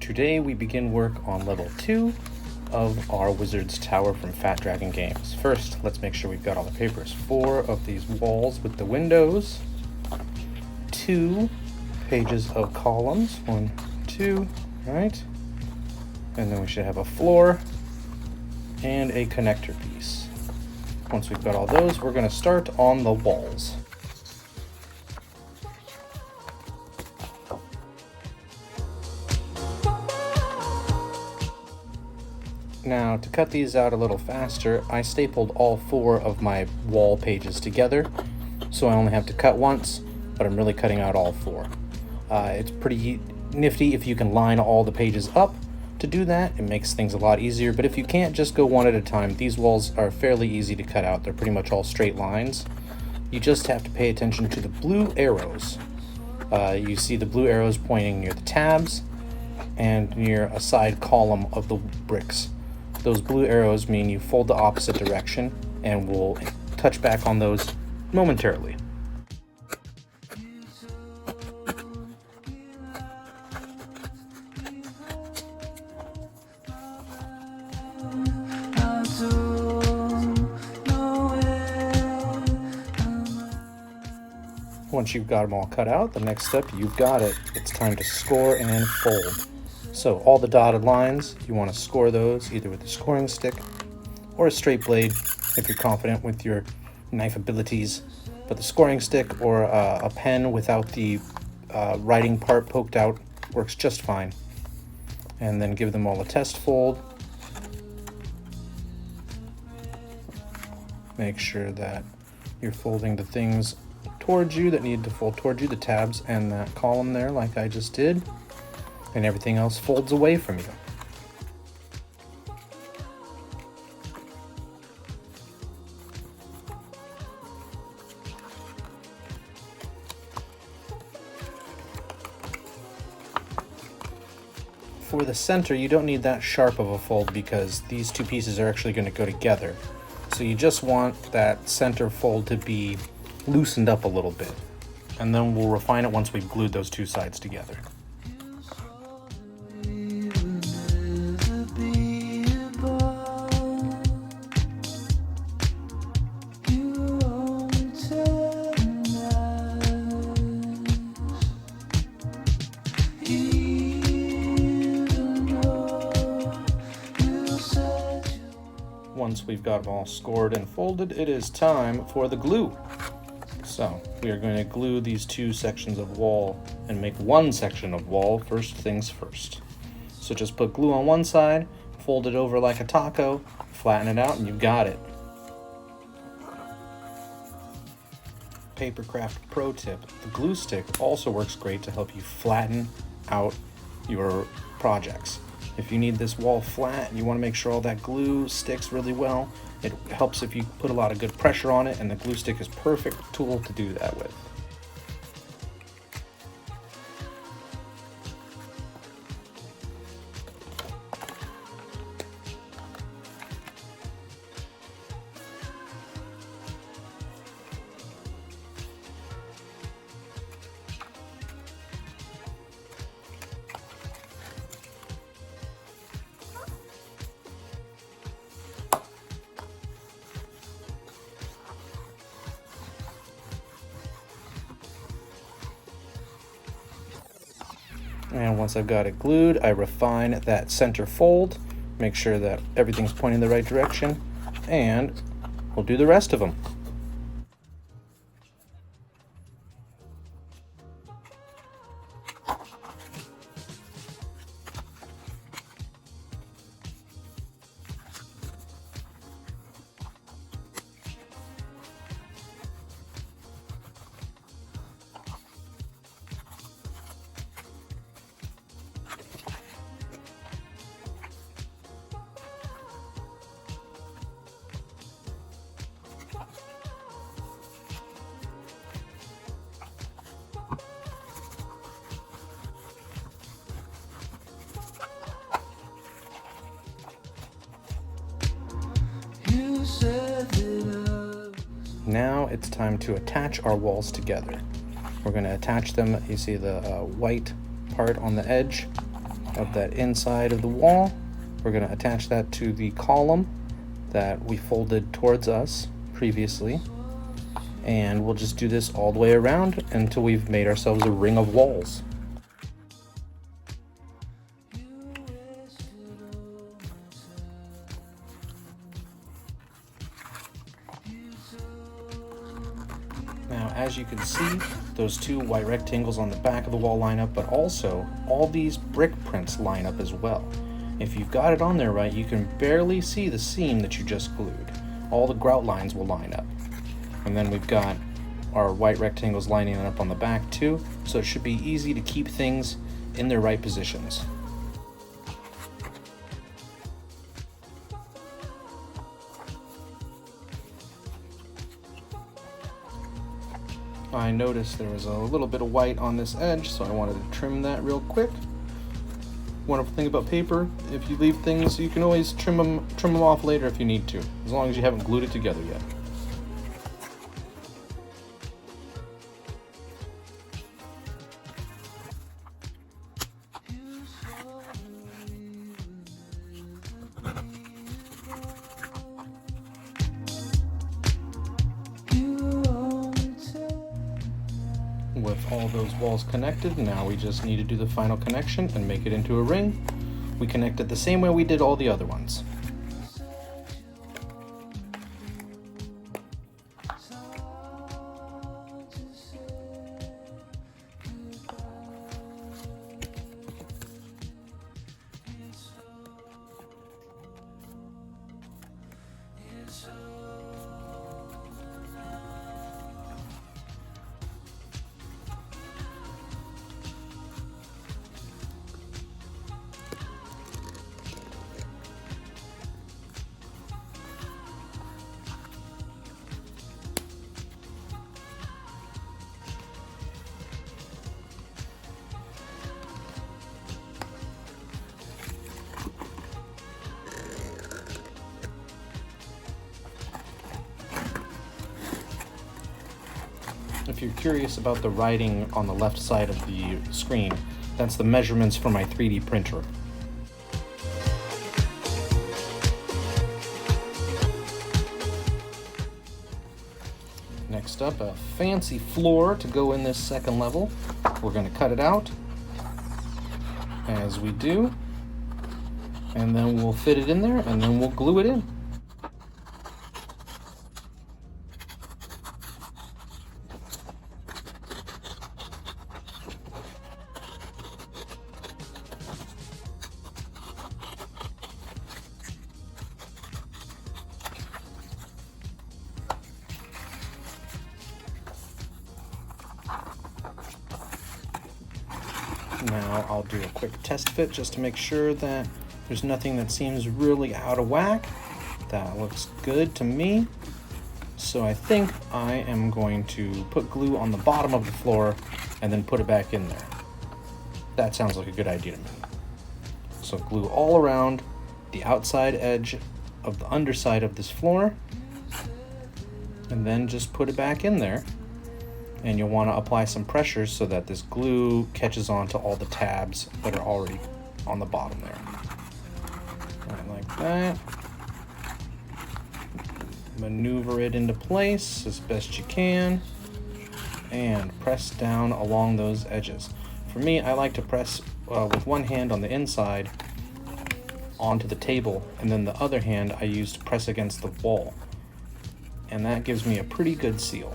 Today we begin work on level 2 of our Wizard's Tower from Fat Dragon Games. First, let's make sure we've got all the papers. 4 of these walls with the windows, 2 pages of columns, 1, 2, right? And then we should have a floor and a connector piece. Once we've got all those, we're going to start on the walls. Now, to cut these out a little faster, I stapled all 4 of my wall pages together, so I only have to cut once, but I'm really cutting out all 4. It's pretty nifty if you can line all the pages up. To do that, it makes things a lot easier, but if you can't, just go one at a time. These walls are fairly easy to cut out. They're pretty much all straight lines. You just have to pay attention to the blue arrows. You see the blue arrows pointing near the tabs and near a side column of the bricks. Those blue arrows mean you fold the opposite direction, and we'll touch back on those momentarily. Once you've got them all cut out, the next step, you've got it. It's time to score and fold. So all the dotted lines, you want to score those either with a scoring stick or a straight blade if you're confident with your knife abilities. But the scoring stick or a pen without the writing part poked out works just fine. And then give them all a test fold. Make sure that you're folding the things towards you that need to fold towards you, the tabs and that column there like I just did. And everything else folds away from you. For the center, you don't need that sharp of a fold because these two pieces are actually going to go together. So you just want that center fold to be loosened up a little bit. And then we'll refine it once we've glued those two sides together. Once we've got them all scored and folded, it is time for the glue. So we are going to glue these 2 sections of wall and make one section of wall first things first. So just put glue on one side, fold it over like a taco, flatten it out, and you've got it. Papercraft pro tip: the glue stick also works great to help you flatten out your projects. If you need this wall flat and you want to make sure all that glue sticks really well, it helps if you put a lot of good pressure on it, and the glue stick is a perfect tool to do that with. And once I've got it glued, I refine that center fold, make sure that everything's pointing the right direction, and we'll do the rest of them. Now it's time to attach our walls together. We're going to attach them. You see the white part on the edge. of that inside of the wall. We're going to attach that to the column that we folded towards us previously. And we'll just do this all the way around until we've made ourselves a ring of walls. Now, as you can see, those two white rectangles on the back of the wall line up, but also all these brick prints line up as well. If you've got it on there right, you can barely see the seam that you just glued. All the grout lines will line up. And then we've got our white rectangles lining up on the back too, so it should be easy to keep things in their right positions. I noticed there was a little bit of white on this edge, so I wanted to trim that real quick. Wonderful thing about paper, if you leave things, you can always trim them off later if you need to, as long as you haven't glued it together yet. With all those walls connected, now we just need to do the final connection and make it into a ring. We connect it the same way we did all the other ones. If you're curious about the writing on the left side of the screen, that's the measurements for my 3D printer. Next up, a fancy floor to go in this second level. We're going to cut it out, as we do, and then we'll fit it in there, and then we'll glue it in. Now I'll do a quick test fit just to make sure that there's nothing that seems really out of whack. That looks good to me. So I think I am going to put glue on the bottom of the floor and then put it back in there. That sounds like a good idea to me. So glue all around the outside edge of the underside of this floor, and then just put it back in there. And you'll want to apply some pressure so that this glue catches on to all the tabs that are already on the bottom there. Right, like that. Maneuver it into place as best you can, and press down along those edges. For me, I like to press with one hand on the inside onto the table, and then the other hand I use to press against the wall. And that gives me a pretty good seal.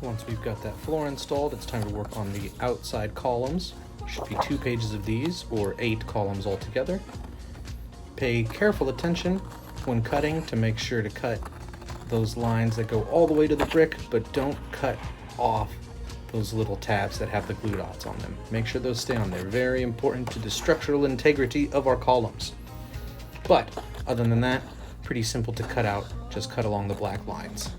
Once we've got that floor installed, it's time to work on the outside columns. Should be 2 pages of these, or 8 columns altogether. Pay careful attention when cutting to make sure to cut those lines that go all the way to the brick, but don't cut off those little tabs that have the glue dots on them. Make sure those stay on there. Very important to the structural integrity of our columns. But other than that, pretty simple to cut out, just cut along the black lines.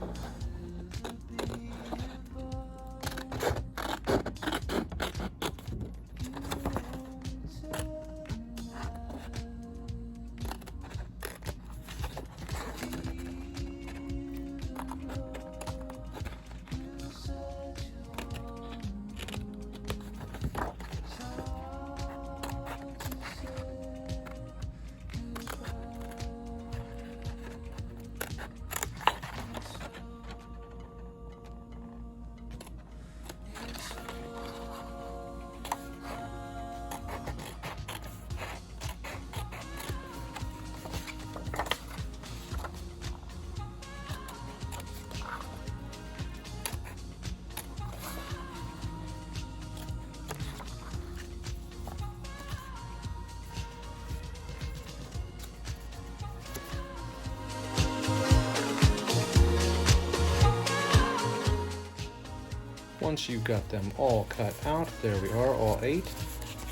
Once you've got them all cut out, there we are, all 8.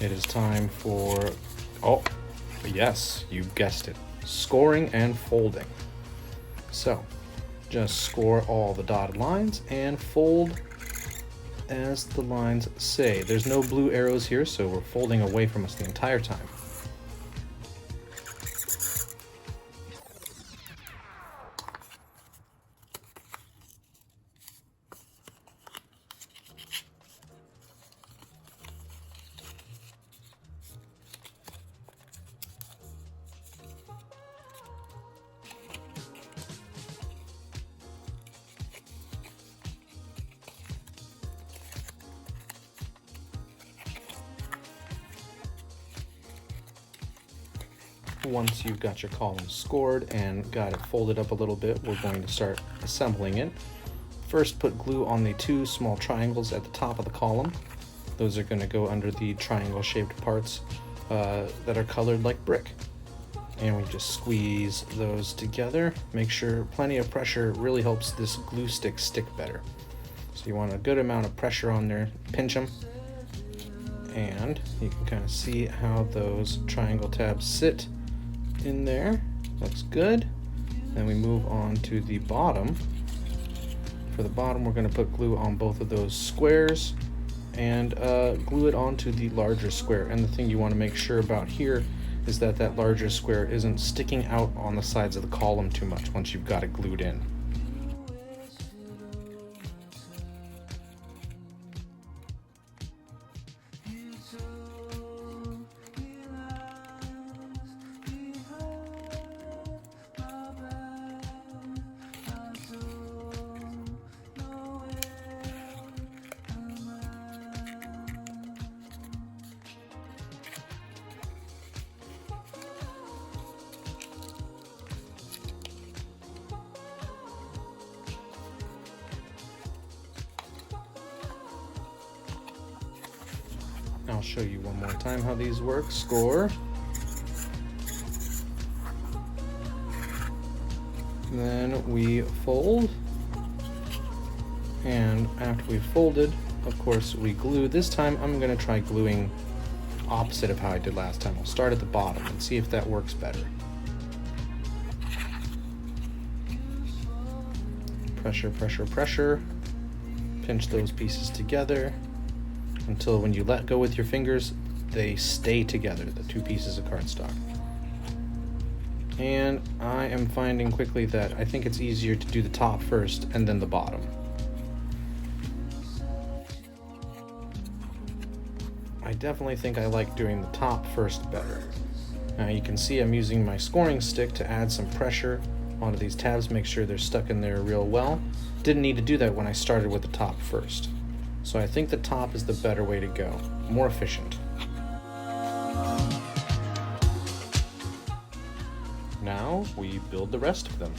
It is time for, oh, yes, you guessed it, scoring and folding. So, just score all the dotted lines and fold as the lines say. There's no blue arrows here, so we're folding away from us the entire time. Once you've got your column scored and got it folded up a little bit, we're going to start assembling it. First, put glue on the 2 small triangles at the top of the column. Those are going to go under the triangle-shaped parts that are colored like brick. And we just squeeze those together. Make sure plenty of pressure really helps this glue stick stick better. So you want a good amount of pressure on there, pinch them. And you can kind of see how those triangle tabs sit in there. Looks good. Then we move on to the bottom. For the bottom, we're going to put glue on both of those squares and glue it onto the larger square. And the thing you want to make sure about here is that that larger square isn't sticking out on the sides of the column too much once you've got it glued in. I'll show you one more time how these work. Score. Then we fold. And after we've folded, of course, we glue. This time I'm going to try gluing opposite of how I did last time. I'll start at the bottom and see if that works better. Pressure, pressure, pressure. Pinch those pieces together until when you let go with your fingers, they stay together, the 2 pieces of cardstock. And I am finding quickly that I think it's easier to do the top first and then the bottom. I definitely think I like doing the top first better. Now you can see I'm using my scoring stick to add some pressure onto these tabs, make sure they're stuck in there real well. Didn't need to do that when I started with the top first. So I think the top is the better way to go, more efficient. Now we build the rest of them.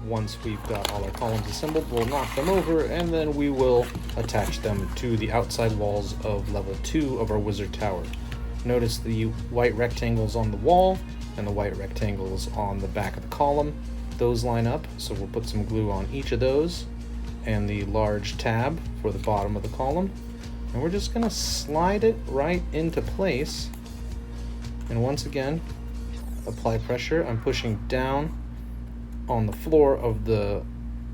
Once we've got all our columns assembled, we'll knock them over and then we will attach them to the outside walls of level 2 of our wizard tower. Notice the white rectangles on the wall and the white rectangles on the back of the column. Those line up, so we'll put some glue on each of those, and the large tab for the bottom of the column. And we're just gonna slide it right into place. And once again, apply pressure. I'm pushing down on the floor of the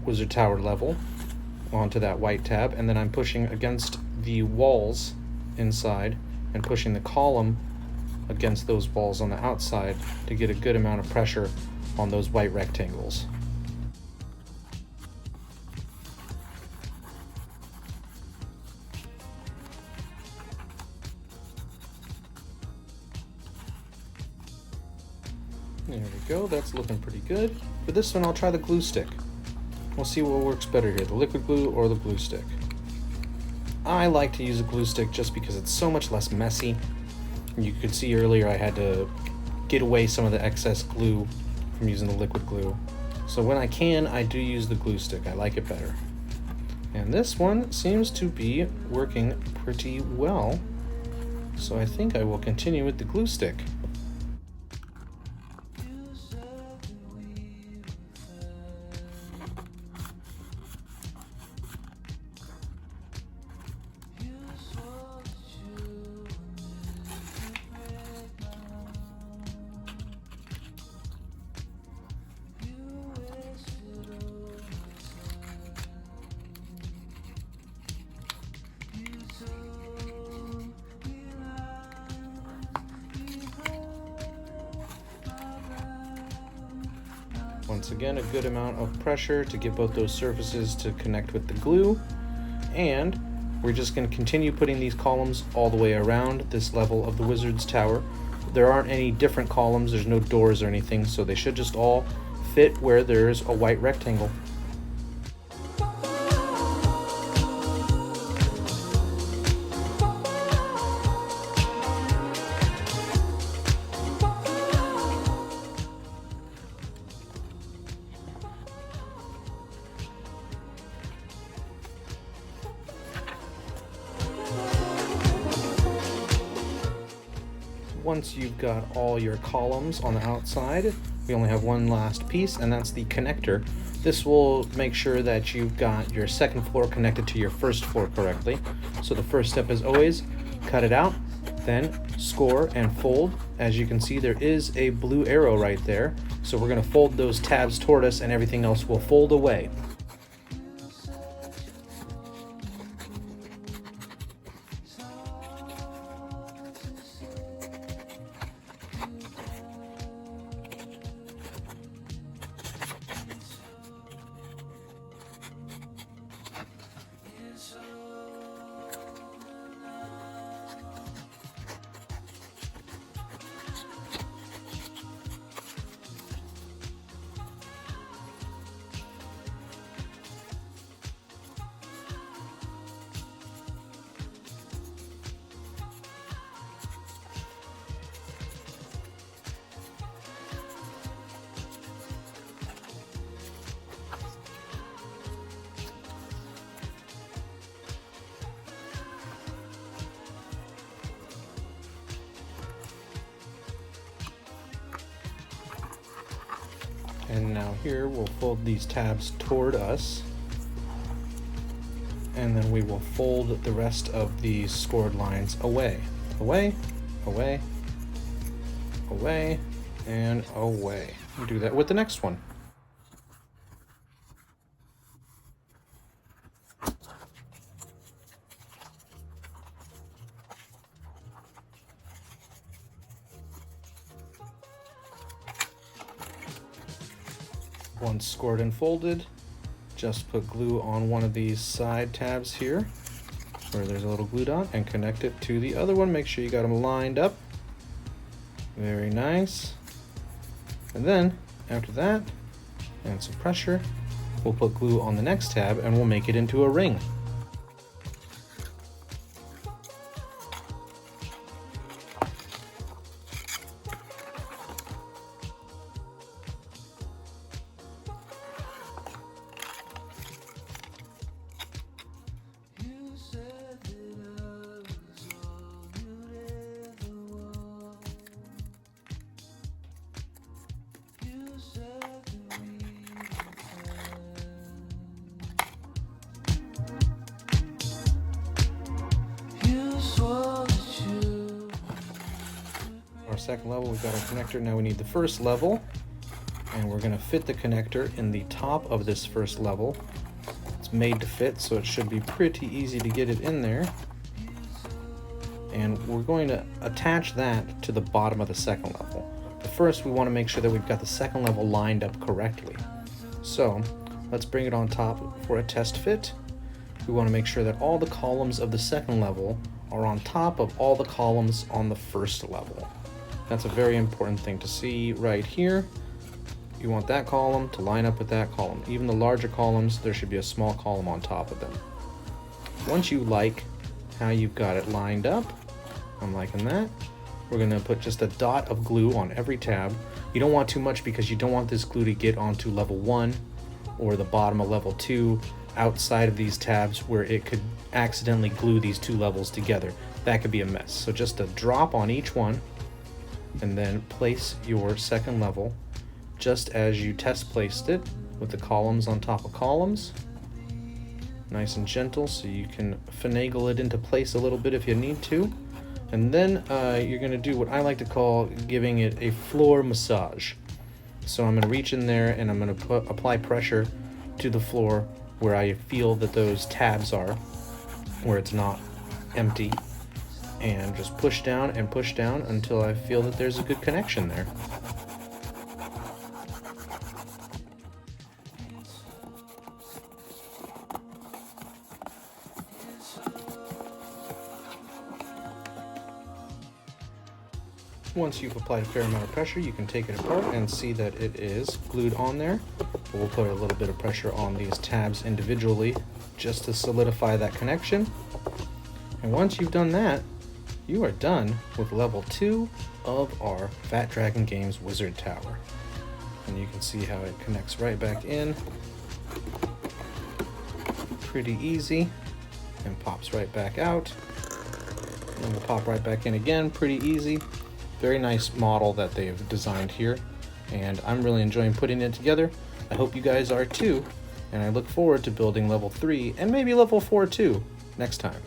wizard tower level onto that white tab, and then I'm pushing against the walls inside and pushing the column against those walls on the outside to get a good amount of pressure on those white rectangles. There we go, that's looking pretty good. For this one, I'll try the glue stick. We'll see what works better here, the liquid glue or the glue stick. I like to use a glue stick just because it's so much less messy. You could see earlier I had to get away some of the excess glue from using the liquid glue. So when I can, I do use the glue stick. I like it better. And this one seems to be working pretty well. So I think I will continue with the glue stick. Once again, a good amount of pressure to get both those surfaces to connect with the glue. And we're just going to continue putting these columns all the way around this level of the wizard's tower. There aren't any different columns, there's no doors or anything, so they should just all fit where there's a white rectangle. Once you've got all your columns on the outside, we only have one last piece, and that's the connector. This will make sure that you've got your second floor connected to your first floor correctly. So the first step is always cut it out, then score and fold. As you can see, there is a blue arrow right there. So we're going to fold those tabs toward us and everything else will fold away. And now here we'll fold these tabs toward us, and then we will fold the rest of these scored lines away. Away, away, away, and away. We'll do that with the next one. Once scored and folded, just put glue on one of these side tabs here where there's a little glue dot and connect it to the other one. Make sure you got them lined up. Very nice. And then after that, and some pressure, we'll put glue on the next tab and we'll make it into a ring. our second level, we've got our connector. Now we need the first level, and we're going to fit the connector in the top of this first level. It's made to fit, so it should be pretty easy to get it in there. And we're going to attach that to the bottom of the second level. But first, we want to make sure that we've got the second level lined up correctly. So let's bring it on top for a test fit. We want to make sure that all the columns of the second level are on top of all the columns on the first level. That's a very important thing to see right here. You want that column to line up with that column. Even the larger columns, there should be a small column on top of them. Once you like how you've got it lined up, I'm liking that, we're going to put just a dot of glue on every tab. You don't want too much because you don't want this glue to get onto level 1 or the bottom of level 2 outside of these tabs where it could accidentally glue these two levels together. That could be a mess. So just a drop on each one, and then place your second level just as you test placed it, with the columns on top of columns. Nice and gentle, so you can finagle it into place a little bit if you need to. And then you're going to do what I like to call giving it a floor massage. So I'm going to reach in there and I'm going to apply pressure to the floor where I feel that those tabs are, where it's not empty, and just push down until I feel that there's a good connection there. Once you've applied a fair amount of pressure, you can take it apart and see that it is glued on there. We'll put a little bit of pressure on these tabs individually just to solidify that connection. And once you've done that, you are done with level 2 of our Fat Dragon Games Wizard Tower. And you can see how it connects right back in. Pretty easy. And pops right back out. And will pop right back in again, pretty easy. Very nice model that they've designed here, and I'm really enjoying putting it together. I hope you guys are too, and I look forward to building level 3 and maybe level 4 too next time.